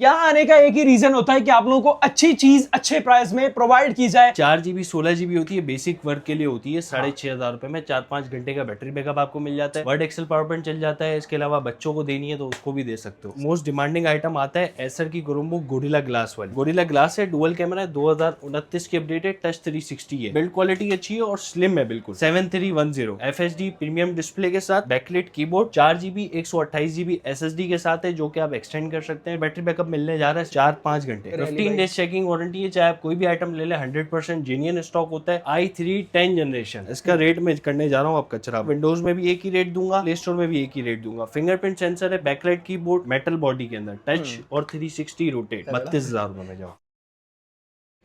यहाँ आने का एक ही रीजन होता है कि आप लोगों को अच्छी चीज अच्छे प्राइस में प्रोवाइड की जाए। 4GB 16GB होती है, बेसिक वर्क के लिए होती है 6,500 रुपए में। 4-5 घंटे का बैटरी बैकअप आपको मिल जाता है। वर्ड एक्सेल पावर पॉइंट चल जाता है। इसके अलावा बच्चों को देनी है तो उसको भी दे सकते हो। मोस्ट डिमांडिंग आइटम आता है एसर की क्रोमबुक गोरिल्ला ग्लास वाली। गोरिल्ला ग्लास है, डुअल कैमरा है, 2029 की अपडेट है, टच 360 है, बिल्ड क्वालिटी अच्छी है और स्लिम है बिल्कुल। 7310 FHD प्रीमियम डिस्प्ले के साथ, backlight keyboard, 4GB 128GB SSD के साथ है, जो कि आप एक्सटेंड कर सकते हैं। बैटरी बैकअप मिलने जा रहा है 4-5 घंटे। 15 डेज चेकिंग वारंटी है, चाहे आप कोई भी आइटम ले ले 100% जेन्युइन स्टॉक होता है। i3 10 generation. इसका रेट मैं करने जा रहा हूँ आप कचरा। विंडोज में भी एक ही रेट दूंगा, प्ले स्टोर में भी एक ही रेट दूंगा। फिंगरप्रिंट सेंसर है, बैकलाइट कीबोर्ड, मेटल बॉडी के अंदर, टच और 360 रोटेट। 32,000 रुपए में जाओ।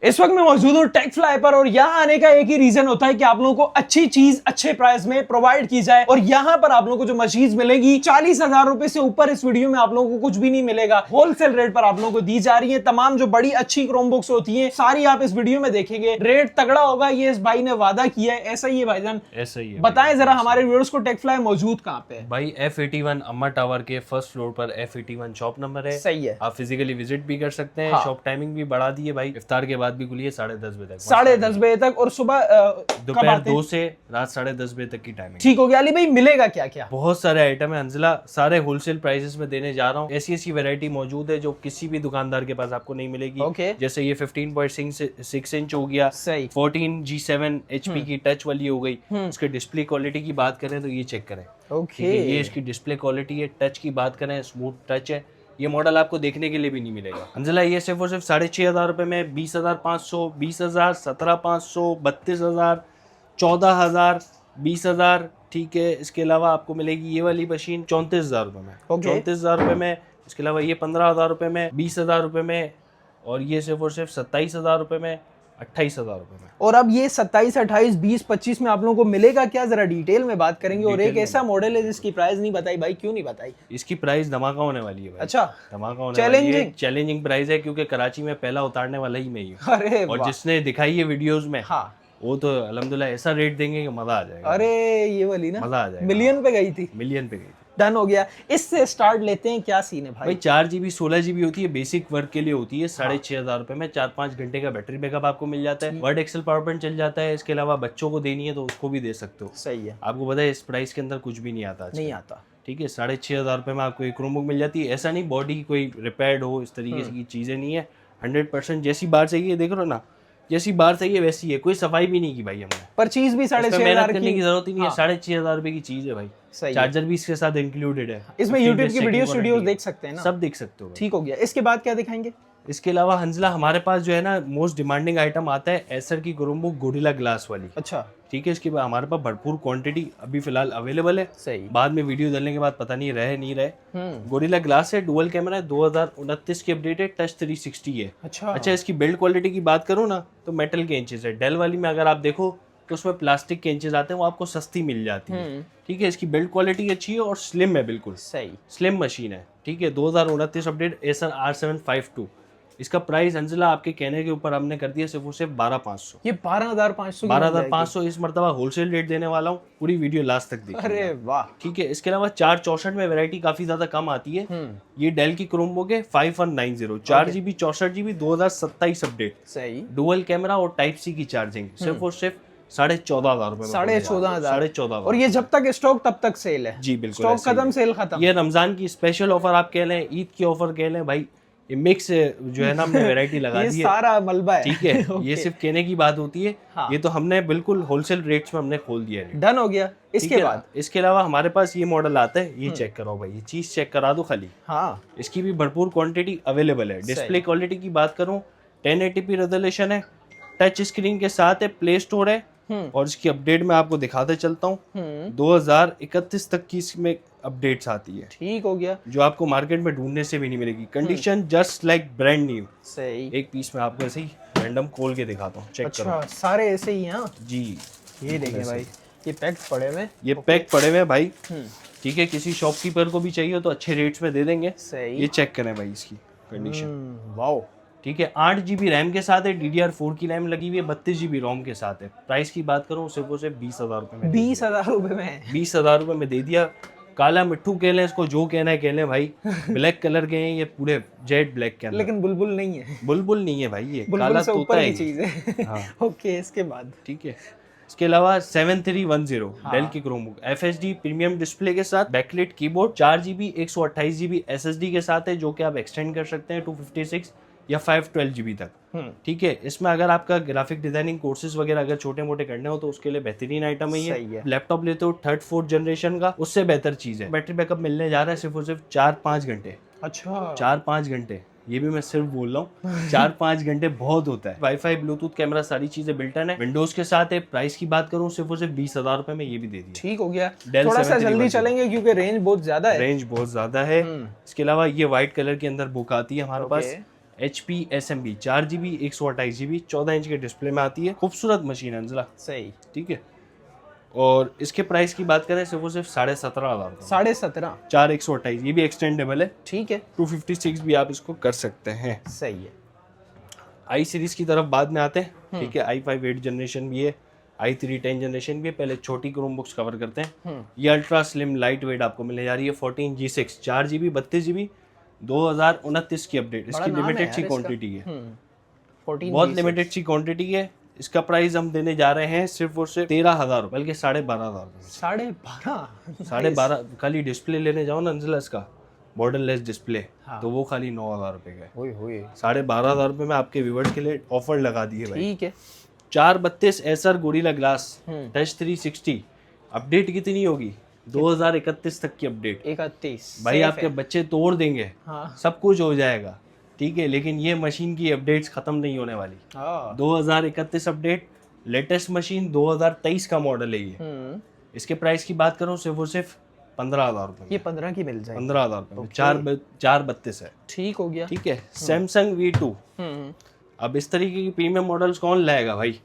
इस वक्त मैं मौजूद हूँ टेक फ्लाई पर, और यहाँ आने का एक ही रीजन होता है कि आप लोगों को अच्छी चीज अच्छे प्राइस में प्रोवाइड की जाए। और यहाँ पर आप लोगों को जो मशीन मिलेगी 40,000 रुपए से ऊपर इस वीडियो में आप लोगों को कुछ भी नहीं मिलेगा। होलसेल रेट पर आप लोगों को दी जा रही है। तमाम जो बड़ी अच्छी क्रोमबुक्स होती है सारी आप इस वीडियो में देखेंगे। रेट तगड़ा होगा, ये इस भाई ने वादा किया है। ऐसा ही है भाईजान? ऐसा ही है। बताएं जरा हमारे व्यूअर्स को टेक फ्लाई मौजूद कहाँ पे है? भाई F81 अम्मा टावर के फर्स्ट फ्लोर पर F81 शॉप नंबर है। सही है। आप फिजिकली विजिट भी कर सकते हैं। हाँ। शॉप टाइमिंग भी बढ़ा दी है भाई, इफ्तार के बाद भी खुली है 10:30 बजे तक। 10:30 बजे तक, और सुबह दोपहर 2 से रात 10:30 बजे तक की टाइमिंग। ठीक हो गया। अली भाई मिलेगा क्या क्या? बहुत सारे आइटम है हंजला, सारे होलसेल प्राइसेस में देने जा रहा हूँ। ऐसी वैरायटी मौजूद है जो किसी भी दुकानदार के पास आपको नहीं मिलेगी। Okay. जैसे ये 15.6 इंच हो गया, सही। 14 G7 HP की टच वाली हो गई। इसके डिस्प्ले क्वालिटी की बात करें तो ये चेक करें। ओके। ये इसकी डिस्प्ले क्वालिटी है। टच की बात करें, स्मूथ टच है। ये मॉडल आपको देखने के लिए भी नहीं मिलेगा अंजला। ये सिर्फ और सिर्फ 6,500 रुपए में 20,500, 20,000, 17,500, 32,000, 14,000, 20,000। ठीक है, इसके अलावा आपको मिलेगी ये वाली मशीन 34,000 रुपए में। 34,000 रुपए में। इसके अलावा ये 15,000 रुपए में, 20,000 रुपए में, और ये सिर्फ और सिर्फ 27,000 रुपए में, 28,000 रुपए में। और अब ये 27, 28, 20, 25 में आप लोगों को मिलेगा क्या? जरा डिटेल में बात करेंगे। और एक ऐसा मॉडल है जिसकी प्राइस नहीं बताई भाई, क्यों नहीं बताई? इसकी प्राइस धमाका होने वाली है भाई। अच्छा, धमाका होने वाली है। चैलेंजिंग प्राइस है क्योंकि कराची में पहला उतारने वाला ही मैं ही हूँ। अरे और जिसने दिखाई है वीडियोस में, हाँ, वो तो अल्हम्दुलिल्लाह ऐसा रेट देंगे कि मजा आ जाएगा। अरे ये वाली ना मजा आ जाएगा। मिलियन पे गई थी। मिलियन पे गई थी। डन हो गया। इससे स्टार्ट लेते हैं, क्या सीन है भाई? 4GB 16GB होती है, बेसिक वर्क के लिए होती है 6,500 रुपए में। 4-5 घंटे का बैटरी बैकअप आपको मिल जाता है। वर्ड एक्सेल पावर पॉइंट चल जाता है। इसके अलावा बच्चों को देनी है तो उसको भी दे सकते हो। सही है। आपको पता है इस प्राइस के अंदर कुछ भी नहीं आता। नहीं आता। ठीक है, 6,500 रुपए में आपको एक क्रोमबुक मिल जाती है। ऐसा नहीं बॉडी कोई रिपेयर्ड हो, इस तरीके की चीजें नहीं है। 100% जैसी बार चाहिए, देख रहे हो ना, जैसी बार चाहिए वैसी है। कोई सफाई भी नहीं की भाई हमने। पर चीज भी 6,500 मेहनत करने की जरूरत ही नहीं है। 6,500 रुपए की चीज है भाई। चार्जर भी इसके साथ इंक्लूडेड है। इसमें यूट्यूब की वीडियो स्टूडियोज देख सकते हैं ना, सब देख सकते हो। ठीक हो गया। इसके बाद क्या दिखाएंगे? इसके अलावा हंजला हमारे पास जो है ना मोस्ट डिमांडिंग आइटम आता है एसर की क्रोमबुक गोरिल्ला ग्लास वाली। अच्छा, ठीक है, इसके बाद हमारे पास भरपूर क्वांटिटी अभी फिलहाल अवेलेबल है। सही। बाद में वीडियो डालने के बाद पता नहीं रहे नहीं रहे। गोरिल्ला ग्लास है, डुअल कैमरा है, 2029 की अपडेट है, टच 360 है। अच्छा, इसकी बिल्ड क्वालिटी की बात करूँ ना तो मेटल के इंचेस है। डेल वाली में अगर आप देखो तो उसमें प्लास्टिक के इंचेस आते हैं, वो आपको सस्ती मिल जाती है। ठीक है, इसकी बिल्ड क्वालिटी अच्छी है और स्लिम है, बिल्कुल सही स्लिम मशीन है। ठीक है, 2029 अपडेट एसर R752। इसका प्राइस अंजला आपके कहने के ऊपर हमने कर दिया सिर्फ और सिर्फ 12,500। ये 12,500 12,500 इस मरतबा होलसेल रेट देने वाला हूँ। पूरी वीडियो लास्ट तक देखिए। अरे वाह। ठीक है, इसके अलावा 464 में वैरायटी काफी ज्यादा कम आती है। ये डेल की क्रोमबुक है 5190, 4GB 64GB 2027 अपडेट। सही। डुअल कैमरा और टाइप सी की चार्जिंग, सिर्फ और सिर्फ 14,500 रुपए में। 14,500। और ये जब तक स्टॉक तब तक सेल है? जी बिल्कुल, स्टॉक खत्म, सेल खत्म। ये रमजान की स्पेशल ऑफर आप कह लें, ईद की ऑफर कह लें भाई। ये मिक्स जो है ना हमने वैरायटी लगा दी है। ये सारा मलबा है। ठीक है, ये सिर्फ कहने की बात होती है। हाँ। ये तो हमने बिल्कुल होलसेल रेट्स में हमने खोल दिया है। डन हो गया। इसके बाद इसके अलावा हमारे पास ये मॉडल आता है, ये चेक करो भाई, ये चीज चेक करा दो खाली। हाँ, इसकी भी भरपूर क्वांटिटी अवेलेबल है। डिस्प्ले क्वालिटी की बात करूं, 1080p रेजोल्यूशन है, टच स्क्रीन के साथ है, प्ले स्टोर है। और इसकी अपडेट में आपको दिखाते चलता हूँ, 2031 तक की इसमें अपडेट्स आती है। ठीक हो गया, जो आपको मार्केट में ढूंढने से भी नहीं मिलेगी। Condition just like brand new. सही। एक पीस में आपको ऐसे ही रैंडम खोल के दिखाता हूँ, चेक करो। अच्छा, सारे ऐसे ही हैं जी। ये देखें भाई, ये पैक पड़े हुए, ये पैक पड़े हुए भाई। ठीक है, किसी शॉपकीपर को भी चाहिए तो अच्छे रेट्स में दे देंगे। सही। ये चेक करें भाई इसकी कंडीशन। वाओ। ठीक है, 8GB रैम के साथ है, DDR4 की रैम लगी हुई है, 32GB रोम के साथ है। प्राइस की बात करूँ सिर्फ और सिर्फ 20,000 रुपए में। 20,000 रुपए में? 20,000 रुपए में दे दिया। काला मिट्टू कह लें इसको, जो कहना है कह लें भाई। ब्लैक कलर के हैं ये, पूरे जेड ब्लैक के अंदर। लेकिन बुलबुल नहीं है, बुलबुल नहीं है भाई, ये बुलबुल काला से तोता ऊपर है की ये। चीज है। हाँ। ओके, इसके बाद ठीक है, इसके अलावा 7310 हाँ। डेल की क्रोमबुक FHD प्रीमियम डिस्प्ले के साथ, backlit keyboard, 4GB 128GB SSD के साथ है, जो कि आप एक्सटेंड कर सकते हैं 256 या 512GB तक। ठीक है, इसमें अगर आपका ग्राफिक डिजाइनिंग कोर्सेज वगैरह अगर छोटे मोटे करने हो तो उसके लिए बेहतरीन आइटम है सही ये। है। लैपटॉप लेते हो 3rd 4th जनरेशन का, उससे बेहतर चीज है। बैटरी बैकअप मिलने जा रहा है सिर्फ और सिर्फ 4-5 घंटे। अच्छा, 4-5 घंटे, ये भी मैं सिर्फ बोल रहा हूँ। 4-5 घंटे बहुत होता है। वाईफाई, ब्लूटूथ, कैमरा, सारी चीजें बिल्टन है। विंडोज के साथ है। प्राइस की बात करूँ सिर्फ और सिर्फ 20,000 रुपए में ये भी दे दिया। ठीक हो गया। Dell थोड़ा सा 7310 जल्दी चलेंगे क्योंकि रेंज बहुत ज्यादा है। रेंज बहुत ज्यादा है। इसके अलावा ये व्हाइट कलर के अंदर बुक आती है हमारे पास। HP SMB 4GB 128GB 14 inch के डिस्प्ले में आती है। खूबसूरत मशीन है अंजला। सही। ठीक है, और इसके प्राइस की बात करें सिर्फ और सिर्फ 17,500। 17.5। 4 128, ये भी एक्सटेंडेबल है। ठीक है, 256 भी आप इसको कर सकते हैं। सही है। आई सीरीज की तरफ बाद में आते हैं। ठीक है, i5 8 जनरेशन भी है, i3 10 जनरेशन भी है। पहले छोटी क्रोम बुक्स कवर करते हैं। ये अल्ट्रा स्लिम लाइट वेट आपको मिलने जा रही है 14G6 4GB 32GB 2029 की अपडेट। इसकी लिमिटेड सी क्वांटिटी है, 14 बहुत लिमिटेड सी क्वांटिटी है। इसका प्राइस हम देने जा रहे हैं सिर्फ और सिर्फ 13,000, बल्कि 12,500। 12.5। 12,500 खाली डिस्प्ले लेने जाओ ना अंजला, इसका बॉर्डरलेस डिस्प्ले, हाँ। तो वो खाली 9,000 रुपए का है। ओए होए, 12,500 रुपए में आपके व्यूअर्स के लिए ऑफर लगा दिए भाई। ठीक है। 432 Acer gorilla glass touch 360 update कितनी होगी? 2031 तक की अपडेट। 31 भाई आपके बच्चे तोड़ देंगे, हाँ। सब कुछ हो जाएगा। ठीक है, लेकिन ये मशीन की अपडेट्स खत्म नहीं होने वाली। 2031 अपडेट, लेटेस्ट मशीन 2023 का मॉडल है ये। इसके प्राइस की बात करूं सिर्फ और सिर्फ 15,000 रुपए। ये 15 की मिल जाएगी। 15,000 रुपए, 432 है। ठीक हो गया। ठीक है, सैमसंग V2। अब इस तरीके की प्रीमियम मॉडल्स कौन लाएगा भाई?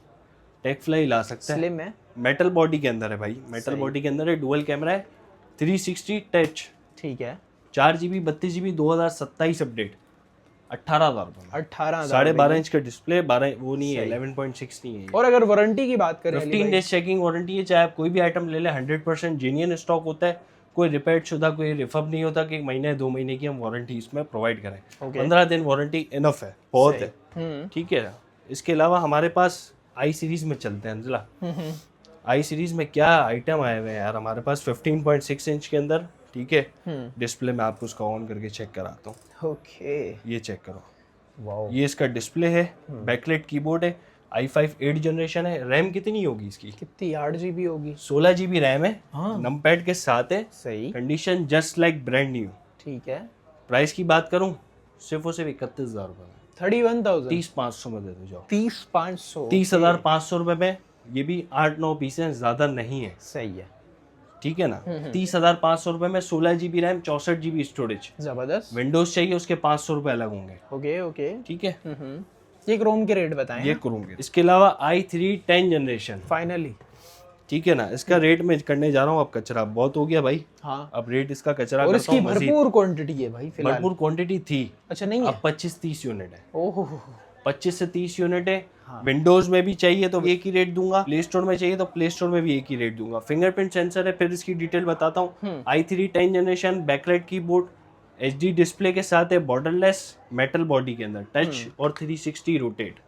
टेकफ्लाई ला सकता है। स्लिम है, मेटल बॉडी के अंदर है भाई, मेटल बॉडी के अंदर है, डुअल कैमरा है, 360 टच। ठीक है, 4GB 32GB 2027 अपडेट, 18,000 रुपए। 18,000 12.5 इंच का डिस्प्ले, 12 वो नहीं है, 11.6 नहीं है। और अगर वारंटी की बात करें, 15 डेज चेकिंग वारंटी है। चाहे आप कोई भी आइटम ले लें, 100% जेन्युइन स्टॉक होता है। कोई रिपेयर शुदा, कोई रिफब नहीं होता कि 1 महीने 2 महीने की हम वारंटी इसमें प्रोवाइड करें। 15 दिन वारंटी इनफ है, बहुत है। ठीक है, इसके अलावा हमारे पास आई सीरीज में चलते हैं अंजला। आई सीरीज में क्या आइटम आए हुए हैं यार हमारे पास 15.6 इंच के अंदर। ठीक है, डिस्प्ले में आपको उसका ऑन करके चेक कराता हूँ। ओके, ये चेक करो, वाओ, ये इसका डिस्प्ले है, बैकलाइट कीबोर्ड है, i5 8 जनरेशन है। रैम कितनी होगी इसकी? कितनी 8GB होगी? 16GB रैम है, हाँ। नमपैड के साथ है। सही, condition just like brand new. ठीक है। प्राइस की बात करूं सिर्फ और सिर्फ 31,000 रुपए में। 31,000, 30,500 में दे दो जाओ। 30,500, 30,500 रुपए में, ये भी 8-9 पीसें, ज्यादा नहीं है। सही है, ठीक है ना। 30,500 रुपए में 16GB रैम, 64GB स्टोरेज। जबरदस्त। विंडोज चाहिए उसके 500 रुपए अलग होंगे। ओके ओके, ठीक है, ये क्रोम के रेट बताएं। ये करूंगे। इसके अलावा i3 10 जनरेशन, फाइनली, ठीक है ना। इसका रेट में करने जा रहा हूँ। अब कचरा बहुत हो गया भाई, हाँ। अब रेट इसका कचरा और करता इसकी हूँ मजीद। भरपूर क्वांटिटी है भाई फिलहाल। भरपूर क्वांटिटी थी, अच्छा नहीं है? अब 25-30 यूनिट है। ओहो, 25 से 30 यूनिट है। विंडोज में भी चाहिए तो एक ही रेट दूंगा, प्ले स्टोर में चाहिए तो प्ले स्टोर में भी एक ही रेट दूंगा। फिंगरप्रिंट सेंसर है, फिर इसकी डिटेल बताता हूँ। i3 10 generation, backlight keyboard, HD display के साथ है, बॉर्डरलेस, मेटल बॉडी के अंदर, टच और 360 रोटेट।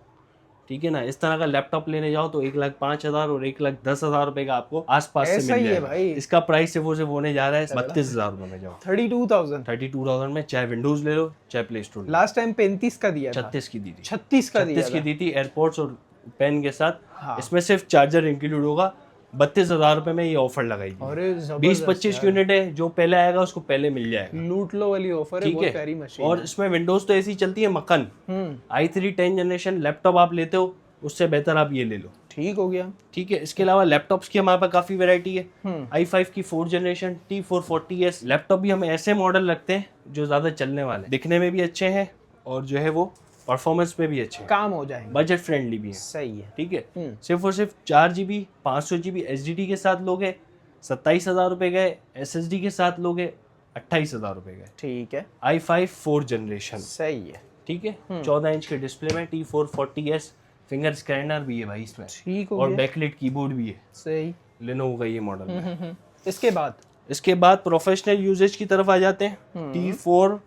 ठीक है ना। इस तरह का लैपटॉप लेने जाओ तो 1,05,000 और 1,10,000 रुपए का आपको आसपास से ऐसा मिल ही है जाएगा भाई। इसका प्राइस सिर्फ होने जा रहा है 32,000 रुपए में। जाओ 32,000, 32,000 में, चाहे विंडोज ले लो चाहे प्ले स्टोर। लास्ट टाइम 35 का दिया था, 36 की दी थी, 36 का दिया 36 की था। दी थी एयरपोर्ट्स और पेन के साथ। हाँ। इसमें सिर्फ चार्जर इंक्लूड होगा। 32,000 रुपए में ये ऑफर लगाई। अरे 20-25 यूनिट है, जो पहले आएगा उसको पहले मिल जाएगा। लूट लो वाली ऑफर है, ठीक बहुत है, प्यारी मशीन। और इसमें विंडोज तो ऐसी चलती है मक्खन। i3 10 जनरेशन लैपटॉप आप लेते हो, उससे बेहतर आप ये ले लो। ठीक हो गया। ठीक है, इसके अलावा लैपटॉप्स की हमारे पास काफी वैरायटी है। i5 की 4th जनरेशन, T440S लैपटॉप भी हम ऐसे मॉडल रखते हैं जो ज्यादा चलने वाले, दिखने में भी अच्छे हैं और जो है वो परफॉर्मेंस में भी अच्छे हैं, काम हो जाएंगे, बजट फ्रेंडली भी है। सही है। ठीक है, सिर्फ और सिर्फ 4GB 500GB SSD के साथ लोगे 27,000 रुपए गए, SSD के साथ लोगे 28,000 रुपए गए। ठीक है, i5 4th जनरेशन, सही है। ठीक है, 14 इंच के डिस्प्ले में, T440S फिंगर स्कैनर भी है भाई इसमें, ठीक हो और गया, बैकलाइट कीबोर्ड भी है। सही। लेनोवो का ये मॉडल है। इसके बाद इसके बाद प्रोफेशनल यूजेज की तरफ आ जाते हैं। T4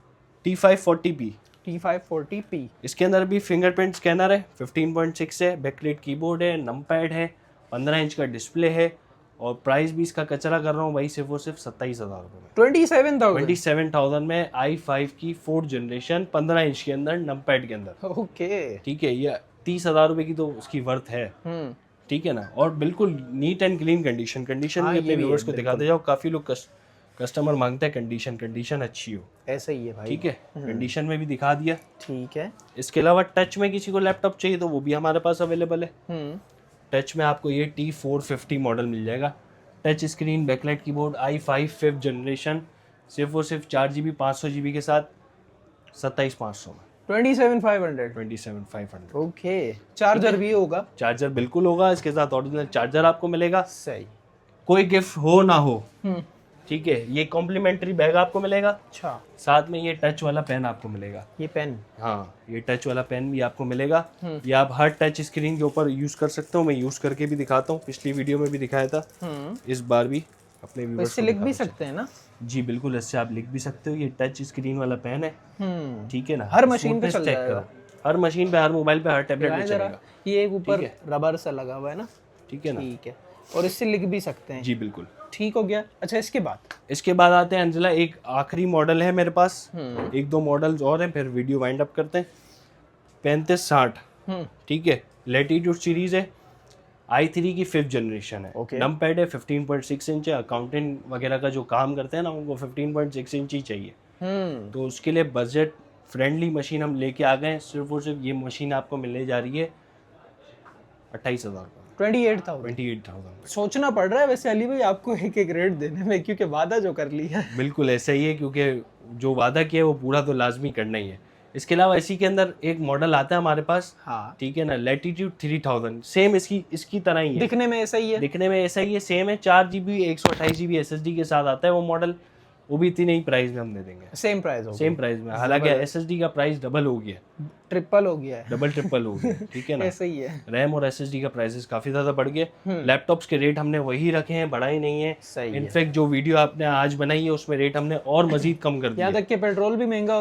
T540p। T540p इसके अंदर भी फिंगरप्रिंट स्कैनर है, 15.6 है, बैकलाइट कीबोर्ड है, नमपैड है, 15 इंच का डिस्प्ले है और प्राइस भी इसका कचरा कर रहा हूँ भाई सिर्फ और सिर्फ 27,000 रुपये में। 27,000 में i5 की 4th जनरेशन 15 इंच के अंदर नमपैड के अंदर। ओके ठीक है, ये 30,000 रुपये की तो उसकी वर्थ है। ठीक है ना, और बिल्कुल नीट एंड क्लीन कंडीशन भी अपने व्यूअर्स को दिखाते जाओ। काफी लोग कस्टमर मांगते हैं कंडीशन अच्छी हो। ऐसा ही है भाई। ठीक है, कंडीशन में भी दिखा दिया। ठीक है। इसके अलावा टच में किसी को लैपटॉप चाहिए तो वो भी हमारे पास अवेलेबल है। टच में आपको ये T450 मॉडल मिल जाएगा। Touch screen, backlight keyboard, i5 5th generation, सिर्फ और सिर्फ 4GB 500GB के साथ 27,500 में। 27,500। ओके। चार्जर भी होगा? चार्जर बिल्कुल होगा, इसके साथ ओरिजिनल चार्जर आपको मिलेगा। सही। कोई गिफ्ट हो ना हो, ठीक है, ये कॉम्प्लीमेंट्री बैग आपको मिलेगा। अच्छा। साथ में ये टच वाला पेन आपको मिलेगा। ये पेन? हाँ, ये टच वाला पेन भी आपको मिलेगा। ये आप हर टच स्क्रीन के ऊपर यूज कर सकते हो। मैं यूज करके भी दिखाता हूँ, पिछली वीडियो में भी दिखाया था, इस बार भी अपने व्यूअर्स इससे लिख भी सकते हैं ना? जी बिल्कुल, इससे आप लिख भी सकते हो। ये टच स्क्रीन वाला पेन है। ठीक है ना, हर मशीन पे चल जाएगा। हर मशीन पे, हर मोबाइल पे, हर टैबलेट पे चलेगा। ये एक ऊपर रबर सा लगा हुआ है ना? ठीक है ना। ठीक है, और इससे लिख भी सकते हैं? जी बिल्कुल। ठीक हो गया। अच्छा, इसके बाद आते हैं अंजला, एक आखिरी मॉडल है मेरे पास, एक दो मॉडल्स और हैं, फिर वीडियो वाइंड अप करते हैं। 3560, ठीक है, लैटिट्यूड सीरीज है, i3 की 5th जनरेशन है। नमपैड है, 15.6 इंच है। अकाउंटेंट वगैरह का जो काम करते हैं ना, उनको 15.6 इंच ही चाहिए। तो उसके लिए बजट फ्रेंडली मशीन हम लेके आ गए। सिर्फ और सिर्फ ये मशीन आपको मिलने जा रही है 28,000 28,000। सोचना पड़ रहा है वैसे अली भाई आपको एक एक रेट देने में, क्योंकि वादा जो कर लिया है। बिल्कुल ऐसा ही है, क्योंकि जो वादा किया है वो पूरा तो लाजमी करना ही है। इसके अलावा इसी के अंदर एक मॉडल आता है हमारे पास। हाँ, ठीक है ना, लैटिट्यूड 3000, सेम इसकी तरह ही है। दिखने में ऐसा ही है, सेम है। 4GB 128GB SSD के साथ आता है वो मॉडल। वो भी इतनी ही प्राइस में हम दे देंगे। सेम प्राइस में। हालांकि SSD का प्राइस डबल हो गया, ट्रिपल हो गया है। ट्रिपल हो गया। ठीक है ना, ऐसा ही है। रैम और SSD का प्राइसेस काफी ज्यादा बढ़ गए। लैपटॉप्स के रेट हमने वही रखे हैं, बढ़ाए नहीं है। इनफैक्ट जो वीडियो आपने आज बनाई है उसमें रेट हमने और मजीद कम कर दिया। यहाँ तक कि पेट्रोल भी महंगा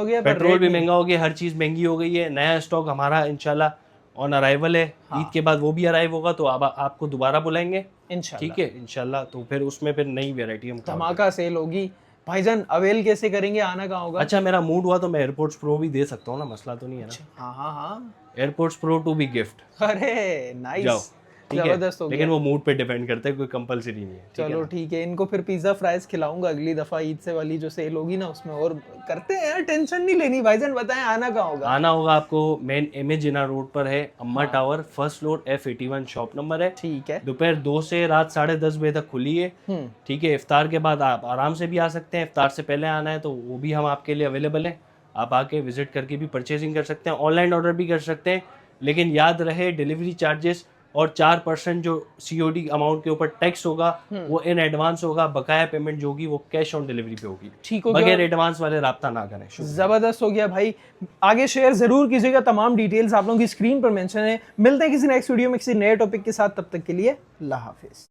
हो गया। हर चीज महंगी हो गई है। नया स्टॉक हमारा इंशाल्लाह ऑन अराइवल है। ईद के बाद वो भी अराइव होगा, तो आपको दोबारा बुलाएंगे इंशाल्लाह। ठीक है इंशाल्लाह, तो फिर उसमें फिर नई वेरायटी हम धमाका सेल होगी। भाईजान अवेल कैसे करेंगे, आना कहाँ होगा? अच्छा, मेरा मूड हुआ तो मैं एयरपोर्ट्स प्रो भी दे सकता हूँ ना, मसला तो नहीं है ना। हाँ, एयरपोर्ट्स प्रो 2 भी गिफ्ट। अरे नाइस, जबरदस्त हो गया। लेकिन वो मूड पे डिपेंड करता है, कोई कंपलसरी नहीं है। चलो ठीक है, इनको फिर पिज्जा फ्राइज खिलाऊंगा अगली दफा ईद से वाली जो सेल होगी ना उसमें। और करते हैं यार, टेंशन नहीं लेनी। भाईजान बताएं आना कहाँ होगा? आना होगा आपको मेन जिना रोड पर है, अम्मा tower, first floor, F81 shop number है। ठीक है। दोपहर 2 से रात 10:30 बजे तक खुली है। ठीक है, इफ्तार के बाद आप आराम से भी आ सकते हैं। इफ्तार से पहले आना है तो वो भी हम आपके लिए अवेलेबल है। आप आके विजिट करके भी परचेजिंग कर सकते हैं, ऑनलाइन ऑर्डर भी कर सकते हैं। लेकिन याद रहे, डिलीवरी चार्जेस और 4% जो COD अमाउंट के ऊपर टैक्स होगा वो इन एडवांस होगा। बकाया पेमेंट जो होगी वो कैश ऑन डिलीवरी पे होगी। ठीक हो, बगैर एडवांस वाले राब्ता ना करें। जबरदस्त हो गया भाई। आगे शेयर जरूर कीजिएगा, तमाम डिटेल्स आप लोगों की स्क्रीन पर मेंशन है। मिलते हैं किसी नेक्स्ट वीडियो में किसी नए टॉपिक के साथ, तब तक के लिए अल्लाह हाफिज।